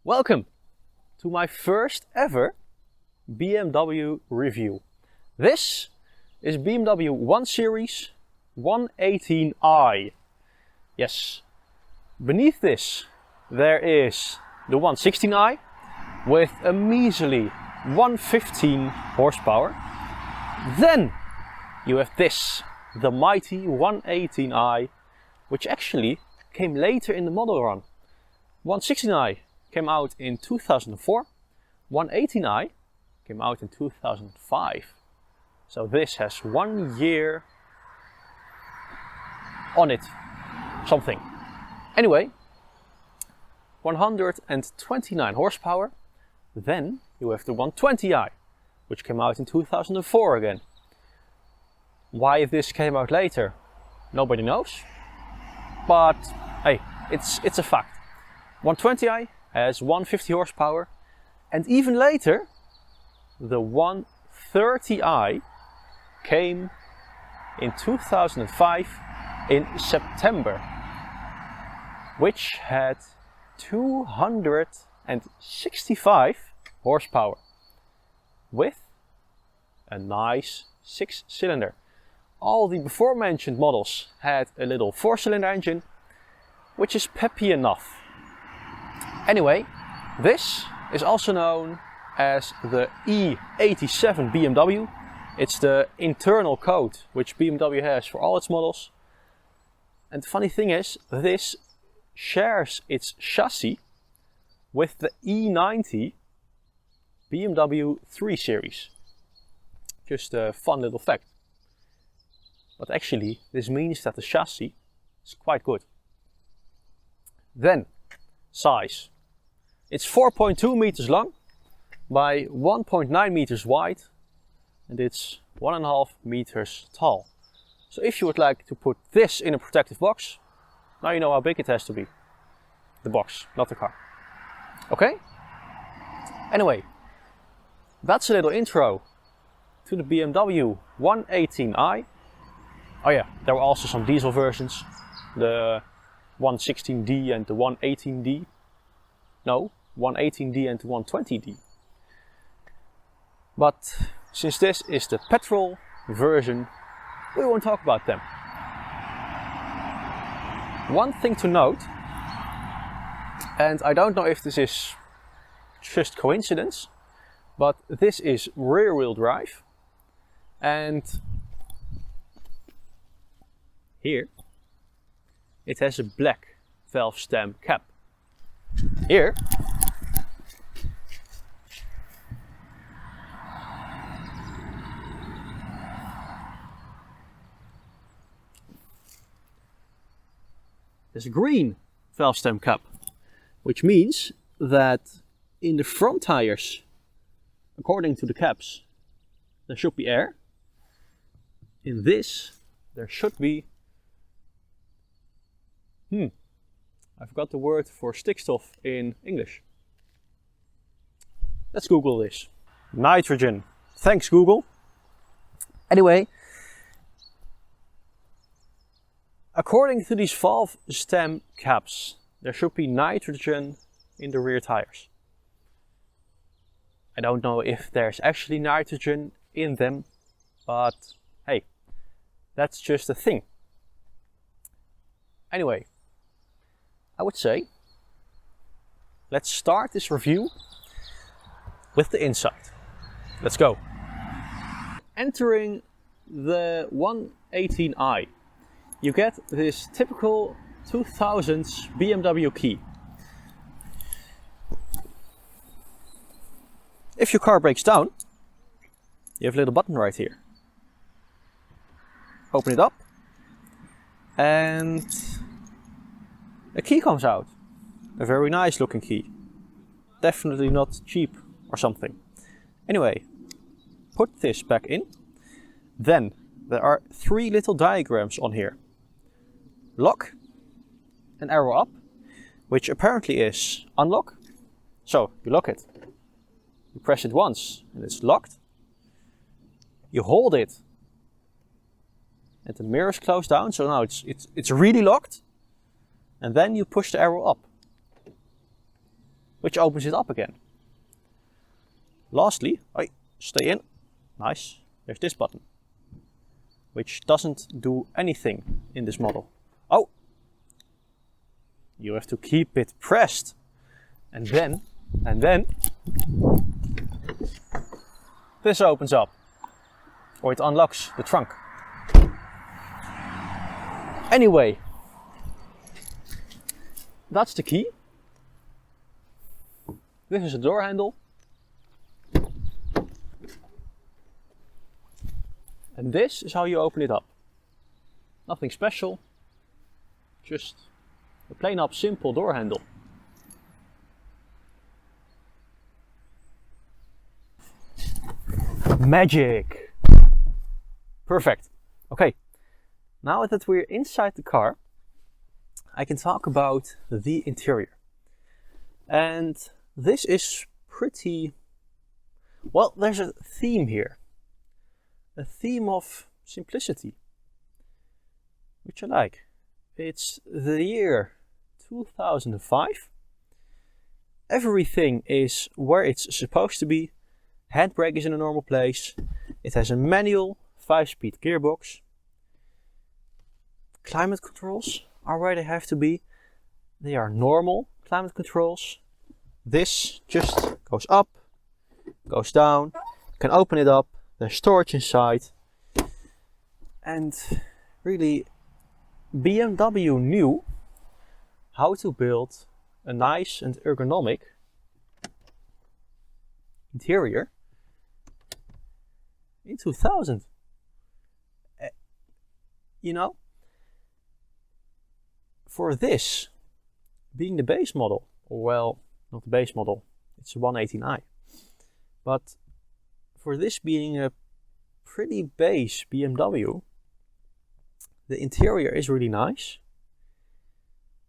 Welcome to my first ever BMW review. This is BMW 1 Series 118i. Yes, beneath this there is the 116i with a measly 115 horsepower. Then you have this, the mighty 118i, which actually came later in the model run. 116i came out in 2004, 118i came out in 2005. So this has 1 year on it, something. Anyway, 129 horsepower. Then you have the 120i, which came out in 2004 again. Why this came out later, nobody knows. But hey, it's a fact. 120i has 150 horsepower, and even later the 130i came in 2005 in September, which had 265 horsepower with a nice 6-cylinder. All the before mentioned models had a little 4-cylinder engine, which is peppy enough. Anyway, this is also known as the E87 BMW. It's the internal code which BMW has for all its models. And the funny thing is, this shares its chassis with the E90 BMW 3 Series. Just a fun little fact. But actually, this means that the chassis is quite good. Then, size. It's 4.2 meters long by 1.9 meters wide, and it's 1.5 meters tall. So if you would like to put this in a protective box, now you know how big it has to be. The box, not the car. Okay? Anyway, that's a little intro to the BMW 118i. Oh yeah, there were also some diesel versions, the 116D and the 118D. No, 118D and the 120D. But since this is the petrol version, we won't talk about them. One thing to note, and I don't know if this is just coincidence, but this is rear-wheel drive, and here it has a black valve stem cap. Here there's a green valve stem cap, which means that in the front tires, according to the caps, there should be air. In this, there should be I forgot the word for stickstof in English. Let's Google this. Nitrogen. Thanks, Google. Anyway, according to these valve stem caps, there should be nitrogen in the rear tires. I don't know if there's actually nitrogen in them, but hey, that's just a thing. Anyway, I would say, let's start this review with the inside. Let's go. Entering the 118i, you get this typical 2000s BMW key. If your car breaks down, you have a little button right here. Open it up, and a key comes out. A very nice looking key. Definitely not cheap or something. Anyway, put this back in. Then there are 3 little diagrams on here. Lock, an arrow up, which apparently is unlock. So you lock it. You press it once and it's locked. You hold it and the mirrors close down, so now it's really locked. And then you push the arrow up. which opens it up again. Lastly, stay in, nice, there's this button, which doesn't do anything in this model. Oh, you have to keep it pressed, and then this opens up, or it unlocks the trunk. Anyway, that's the key. This is a door handle. And this is how you open it up. Nothing special, just a plain up simple door handle. Magic! Perfect. Okay, now that we're inside the car, I can talk about the interior. And this is pretty, well, there's a theme here. A theme of simplicity, which I like. It's the year 2005. Everything is where it's supposed to be. Handbrake is in a normal place. It has a manual 5-speed gearbox. Climate controls are where they have to be. They are normal climate controls. This just goes up, goes down. You can open it up. There's storage inside. And really, BMW knew how to build a nice and ergonomic interior in 2000. You know, for this being the base model, or well, not the base model, it's a 118i, but for this being a pretty base BMW, the interior is really nice,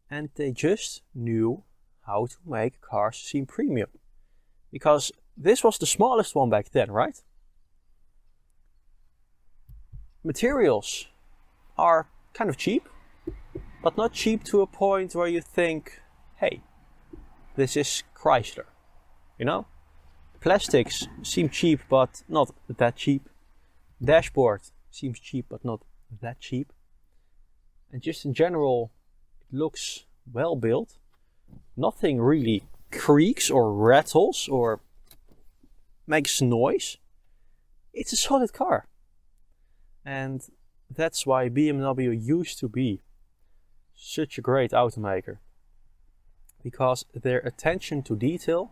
and they just knew how to make cars seem premium, because this was the smallest one back then, right? Materials are kind of cheap, but not cheap to a point where you think, hey, this is Chrysler, you know? Plastics seem cheap, but not that cheap. Dashboard seems cheap, but not that cheap. And just in general, it looks well built. Nothing really creaks or rattles or makes noise. It's a solid car. And that's why BMW used to be such a great automaker. Because their attention to detail,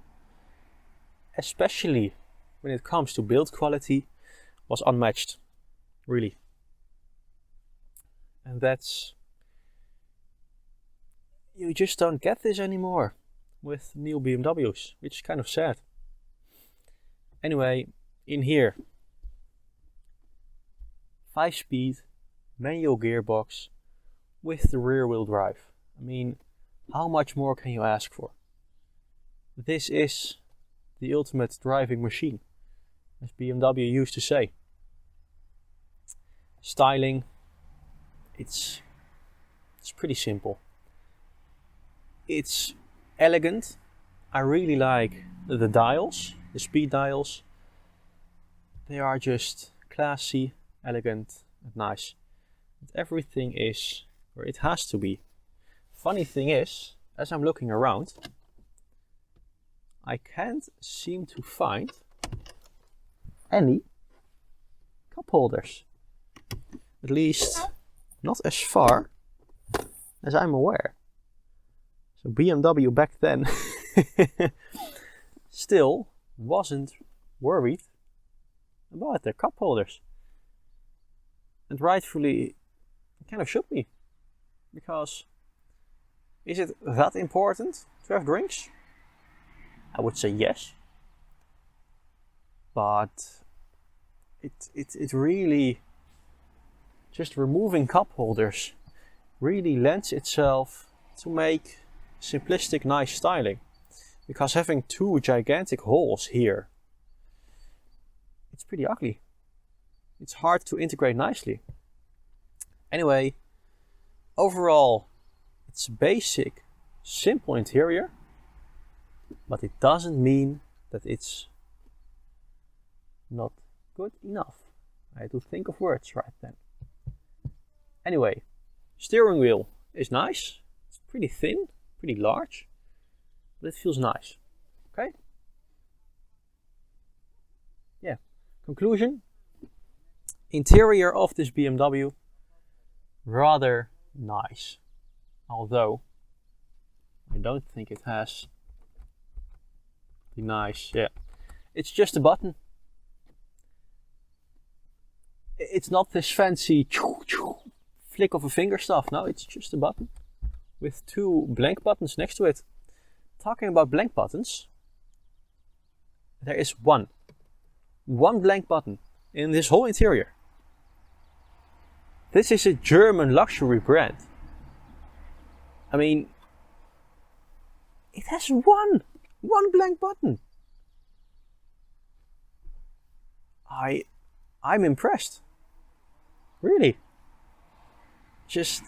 especially when it comes to build quality, was unmatched, really. And that's, you just don't get this anymore with new BMWs, which is kind of sad. Anyway, in here, 5-speed manual gearbox with the rear wheel drive. I mean, how much more can you ask for? This is the ultimate driving machine, as BMW used to say. Styling, it's pretty simple. It's elegant. I really like the dials, the speed dials. They are just classy, elegant, and nice. And everything is where it has to be. Funny thing is, as I'm looking around, I can't seem to find any cup holders. At least not as far as I'm aware. So BMW back then still wasn't worried about their cup holders. And rightfully, it kind of should be. Because is it that important to have drinks? I would say yes. But it really, just removing cup holders really lends itself to make simplistic, nice styling. Because having two gigantic holes here, it's pretty ugly. It's hard to integrate nicely. Anyway, overall, it's a basic, simple interior. but it doesn't mean that it's not good enough. I had to think of words right then. Anyway, steering wheel is nice. It's pretty thin, pretty large, but it feels nice. Okay? Yeah. Conclusion. Interior of this BMW, rather nice. Although, I don't think it has the nice, yeah. It's just a button. It's not this fancy flick of a finger stuff. No, it's just a button with two blank buttons next to it. Talking about blank buttons, there is one blank button in this whole interior. This is a German luxury brand. I mean, it has one blank button. I'm impressed. Really. Just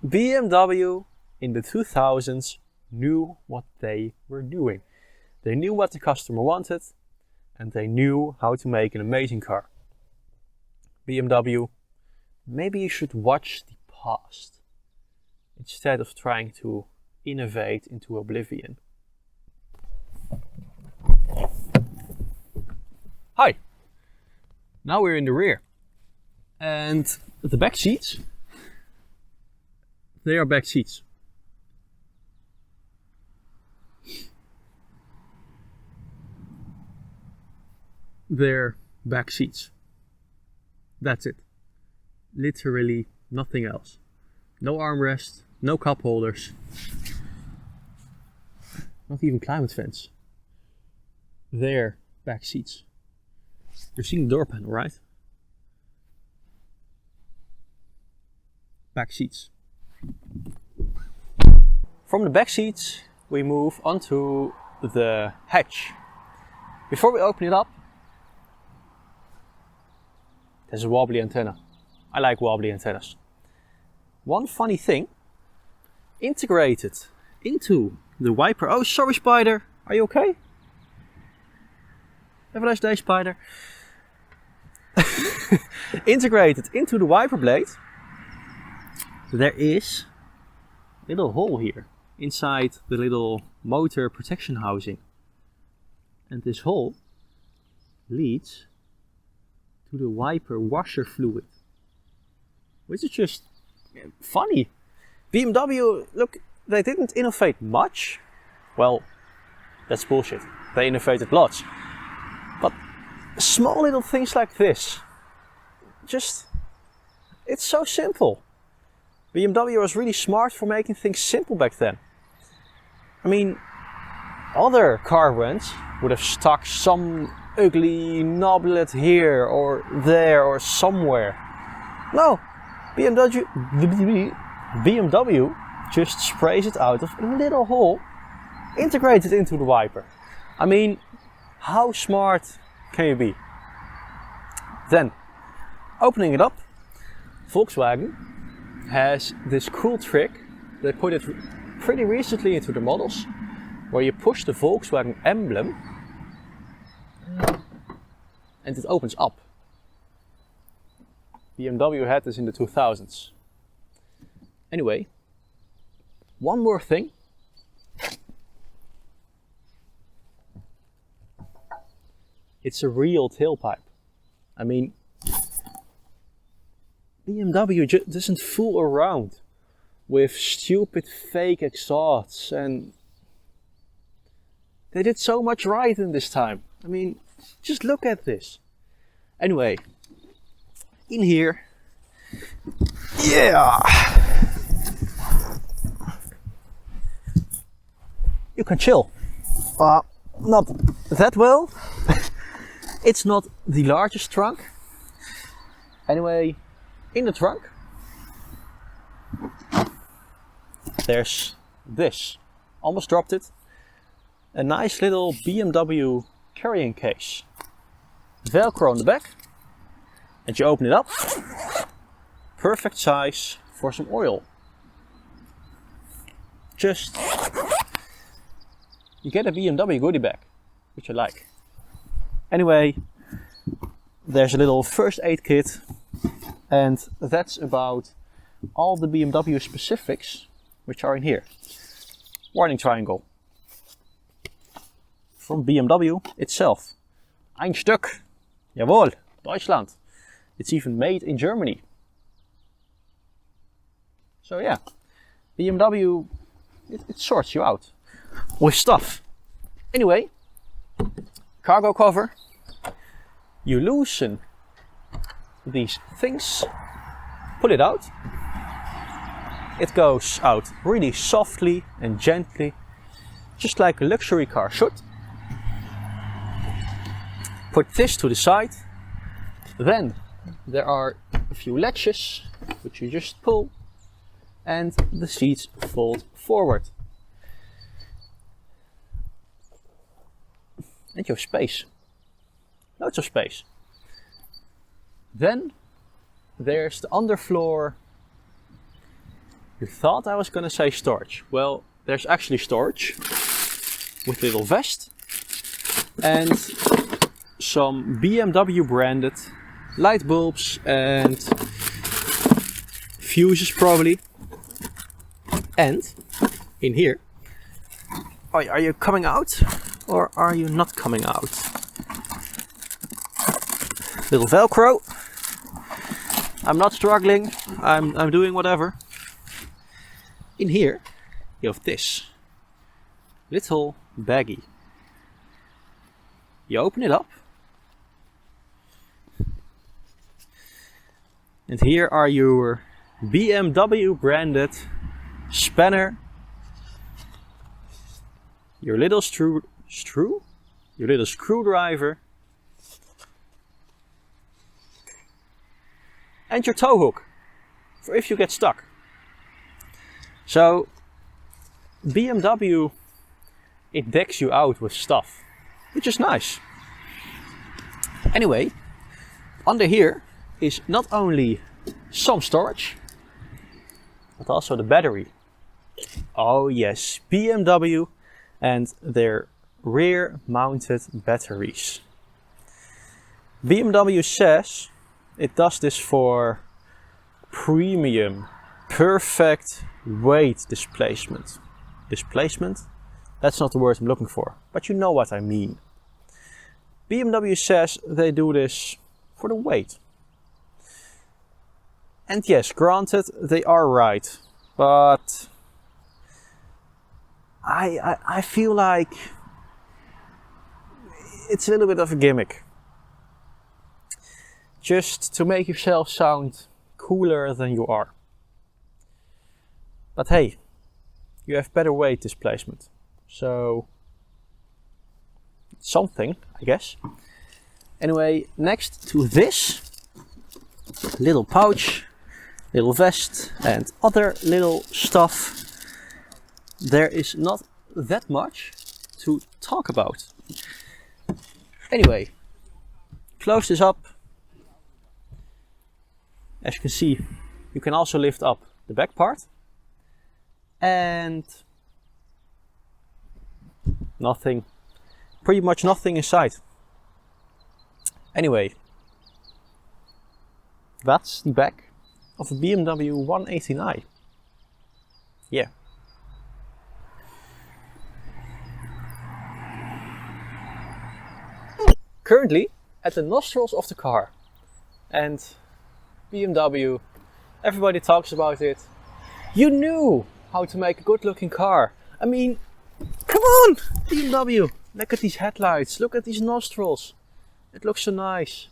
BMW in the 2000s knew what they were doing. They knew what the customer wanted and they knew how to make an amazing car. BMW, maybe you should watch the past instead of trying to innovate into oblivion. Hi! Now we're in the rear. And the back seats, they are back seats. They're back seats. That's it. Literally nothing else. No armrest, no cup holders. Not even climate fence. They're back seats. You're seeing the door panel, right? Back seats. From the back seats, we move onto the hatch. Before we open it up, there's a wobbly antenna. I like wobbly antennas. One funny thing, integrated into the wiper. Oh, sorry, Spider. Are you okay? Have a nice day, Spider. Integrated into the wiper blade, there is a little hole here inside the little motor protection housing. And this hole leads to the wiper washer fluid, which is just funny. BMW, look, they didn't innovate much. Well, that's bullshit. They innovated lots. But small little things like this, just, it's so simple. BMW was really smart for making things simple back then. I mean, other car brands would have stuck some ugly knoblet here or there or somewhere. No, BMW just sprays it out of a little hole, integrated into the wiper. I mean, how smart can you be? Then, opening it up, Volkswagen has this cool trick. They put it pretty recently into the models, where you push the Volkswagen emblem and it opens up. BMW had this in the 2000s. Anyway, one more thing. It's a real tailpipe. I mean, BMW doesn't fool around with stupid fake exhausts, and they did so much right in this time. I mean, just look at this. Anyway, in here, yeah, you can chill. Not that well. It's not the largest trunk. Anyway, in the trunk, there's this. Almost dropped it. A nice little BMW carrying case. Velcro on the back. And you open it up. Perfect size for some oil. Just you get a BMW goodie bag, which I like. Anyway, there's a little first aid kit, and that's about all the BMW specifics which are in here. Warning triangle from BMW itself. Ein Stück. Jawohl, Deutschland. It's even made in Germany. So yeah, BMW, it sorts you out with stuff. Anyway, cargo cover. You loosen these things, pull it out. It goes out really softly and gently, just like a luxury car should. Put this to the side. Then there are a few latches which you just pull, and the seats fold forward. And you have space. Loads of space. Then there's the underfloor. You thought I was gonna say storage. Well, there's actually storage with a little vest and some BMW branded light bulbs and fuses probably. And in here, are you coming out or are you not coming out? Little Velcro. I'm not struggling. I'm doing whatever. In here, you have this little baggie. You open it up, and here are your BMW branded spanner, your little your little screwdriver, and your tow hook for if you get stuck. So BMW, it decks you out with stuff, which is nice. Anyway, under here is not only some storage, but also the battery. Oh yes, BMW and their rear mounted batteries. BMW says it does this for premium, perfect weight displacement. Displacement? That's not the word I'm looking for, but you know what I mean. BMW says they do this for the weight. And yes, granted, they are right, but I feel like it's a little bit of a gimmick. Just to make yourself sound cooler than you are. But hey, you have better weight displacement, so something, I guess. Anyway, next to this little pouch, little vest and other little stuff, there is not that much to talk about. Anyway, close this up. As you can see, you can also lift up the back part. And nothing, pretty much nothing inside. Anyway, that's the back of a BMW 189i. Yeah. Currently at the nostrils of the car. And BMW, everybody talks about it. You knew how to make a good looking car. I mean, come on, BMW. Look at these headlights, look at these nostrils. It looks so nice.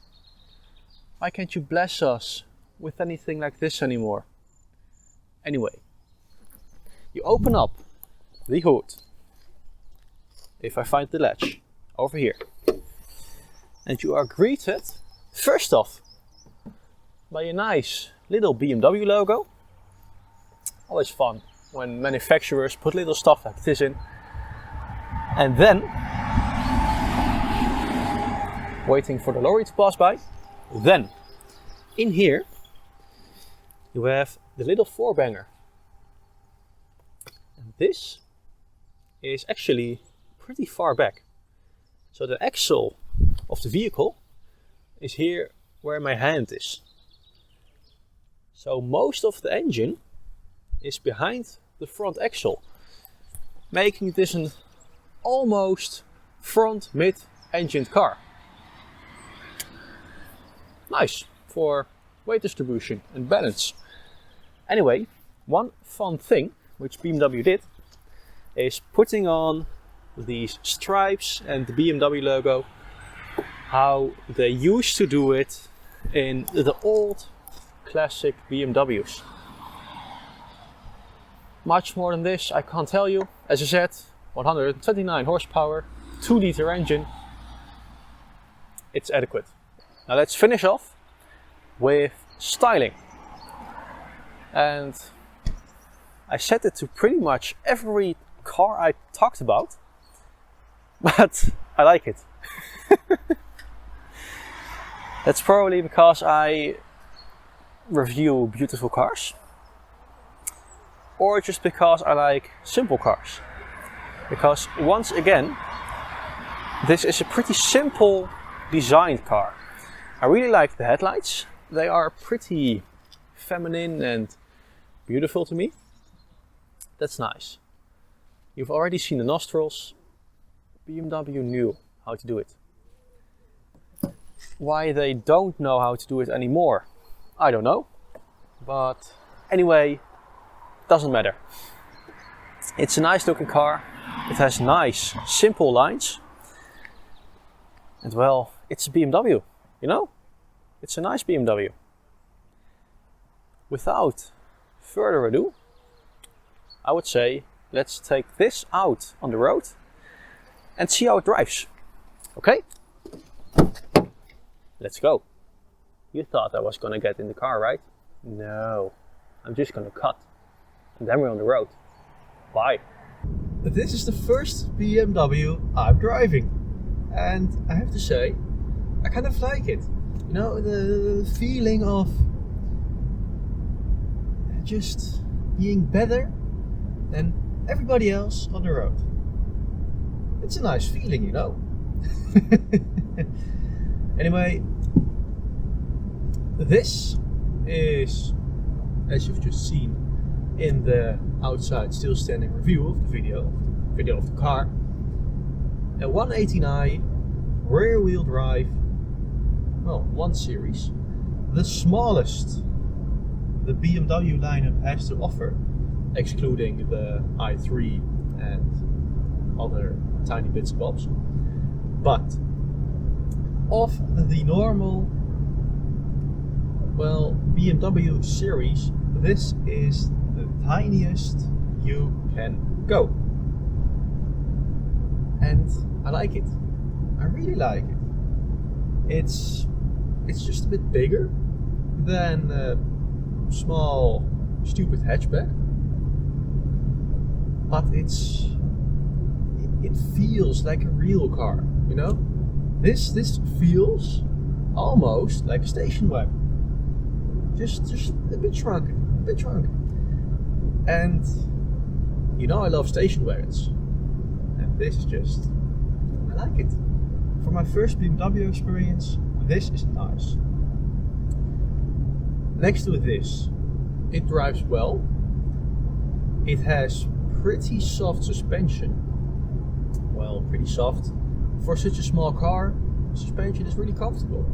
Why can't you bless us with anything like this anymore? Anyway, you open up the hood. If I find the latch, over here. And you are greeted, first off, by a nice little BMW logo. Always fun when manufacturers put little stuff like this in. And then, waiting for the lorry to pass by. Then, in here, you have the little four-banger. And this is actually pretty far back. So the axle of the vehicle is here where my hand is. So most of the engine is behind the front axle, making this an almost front mid-engined car. Nice for weight distribution and balance. Anyway, one fun thing which BMW did is putting on these stripes and the BMW logo how they used to do it in the old classic BMWs. Much more than this I can't tell you. As I said, 129 horsepower, 2-liter engine. It's adequate. Now let's finish off with styling. And I said it to pretty much every car I talked about, but I like it. That's probably because I review beautiful cars, or just because I like simple cars. Because once again, this is a pretty simple designed car. I really like the headlights. They are pretty feminine and beautiful to me. That's nice. You've already seen the nostrils. BMW knew how to do it. Why they don't know how to do it anymore, I don't know. But anyway, doesn't matter. It's a nice looking car. It has nice, simple lines. And well, it's a BMW, you know? It's a nice BMW. Without further ado, I would say let's take this out on the road and see how it drives. Okay? Let's go. You thought I was gonna get in the car, right? No, I'm just gonna cut and then we're on the road. Bye. This is the first BMW I'm driving, and I have to say, I kind of like it. You know, the feeling of just being better than everybody else on the road. It's a nice feeling, you know. Anyway, this is, as you've just seen in the outside still standing review of the video of the car, a 118i rear wheel drive, well, 1 series, the smallest the BMW lineup has to offer, excluding the i3 and other tiny bits and bobs. But of the normal, well, BMW series, this is the tiniest you can go. And I like it. I really like it. It's just a bit bigger than a small, stupid hatchback. But it feels like a real car, you know? This feels almost like a station wagon. Just a bit shrunken, And you know I love station wagons. And this is just, I like it. For my first BMW experience, this is nice. Next to this, it drives well. It has pretty soft suspension. Well, pretty soft. For such a small car, the suspension is really comfortable.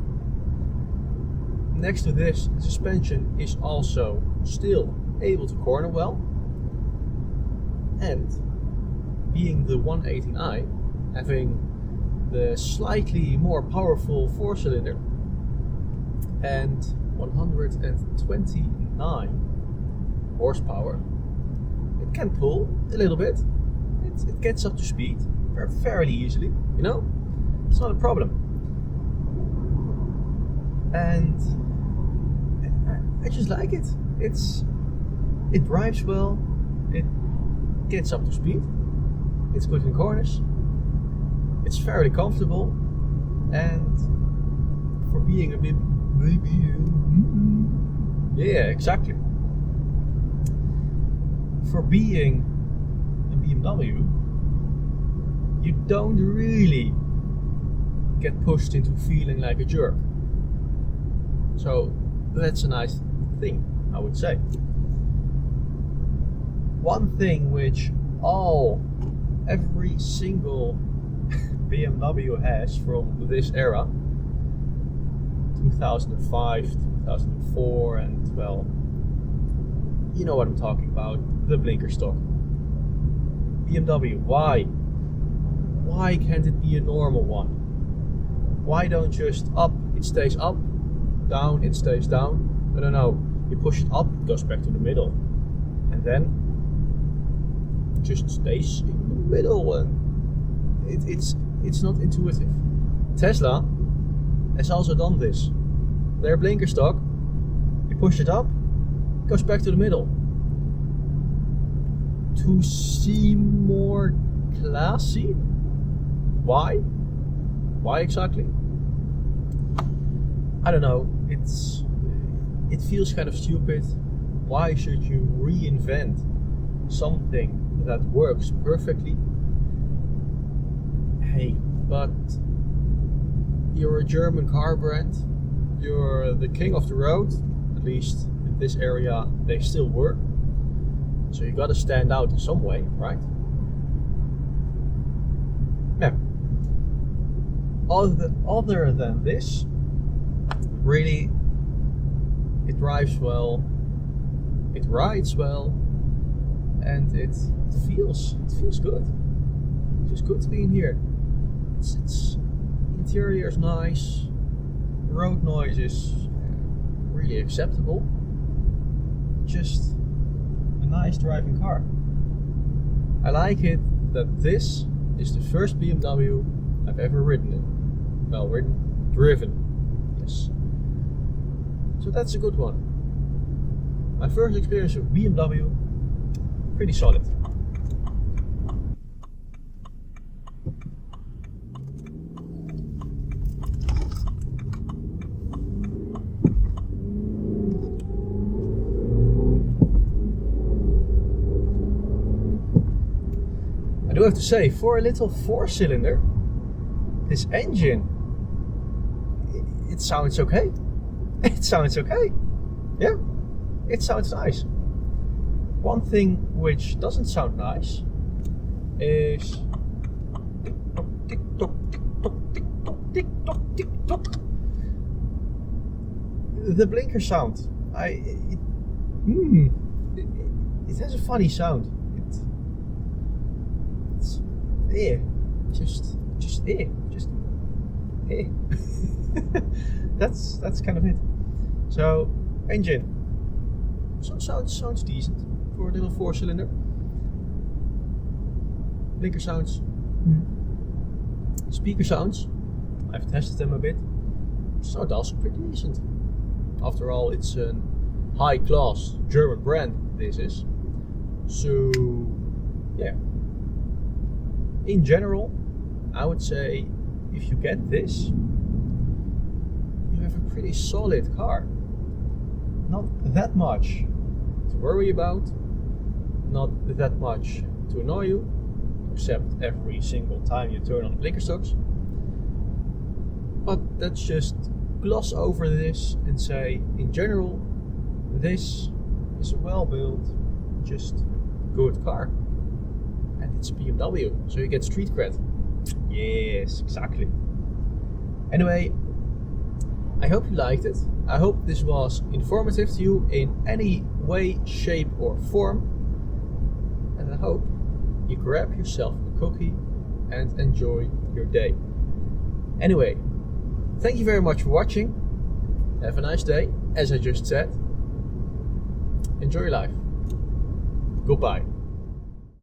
Next to this, the suspension is also still able to corner well. And being the 118i, having the slightly more powerful 4-cylinder and 129 horsepower, it can pull a little bit. It gets up to speed fairly easily, you know? It's not a problem. And I just like it. It drives well, it gets up to speed, it's good in corners, it's fairly comfortable, and for being a bit, yeah, exactly. For being a BMW, you don't really get pushed into feeling like a jerk. So that's a nice thing, I would say. One thing which every single BMW has from this era, 2005, 2004, and well, you know what I'm talking about, the blinker stock. BMW, why? Why can't it be a normal one? Why don't just up, it stays up, down, it stays down? No, you push it up, it goes back to the middle, and then it just stays in the middle, and it's not intuitive. Tesla has also done this. Their blinker stock, you push it up, it goes back to the middle. To seem more classy? Why? Why exactly? I don't know. It feels kind of stupid. Why should you reinvent something that works perfectly? Hey, but you're a German car brand. You're the king of the road. At least in this area they still were. So you gotta stand out in some way, right? Yeah. Other than this, really, it drives well, it rides well, and it feels good. It feels good to be in here. It's interior is nice, road noise is really acceptable. Just a nice driving car. I like it that this is the first BMW I've ever ridden in. Well, driven. Yes. So that's a good one. My first experience with BMW, pretty solid. I do have to say, for a little 4-cylinder, this engine, it sounds okay. It sounds okay. Yeah, it sounds nice. One thing which doesn't sound nice is tick tock, tick tock, tick tock, tick tock, tick tock. The blinker sound. It has a funny sound. Just that's kind of it. So engine sounds decent for a little 4-cylinder. Blinker sounds, speaker sounds, I've tested them a bit, sound also pretty decent. After all, it's a high class German brand, this is. So yeah, in general, I would say if you get this, you have a pretty solid car. Not that much to worry about, not that much to annoy you, except every single time you turn on the blinker stocks. But let's just gloss over this and say, in general, this is a well-built, just good car. And it's a BMW, so you get street cred. Yes, exactly. Anyway, I hope you liked it. I hope this was informative to you in any way, shape or form. And I hope you grab yourself a cookie and enjoy your day. Anyway, thank you very much for watching. Have a nice day, as I just said. Enjoy your life. Goodbye.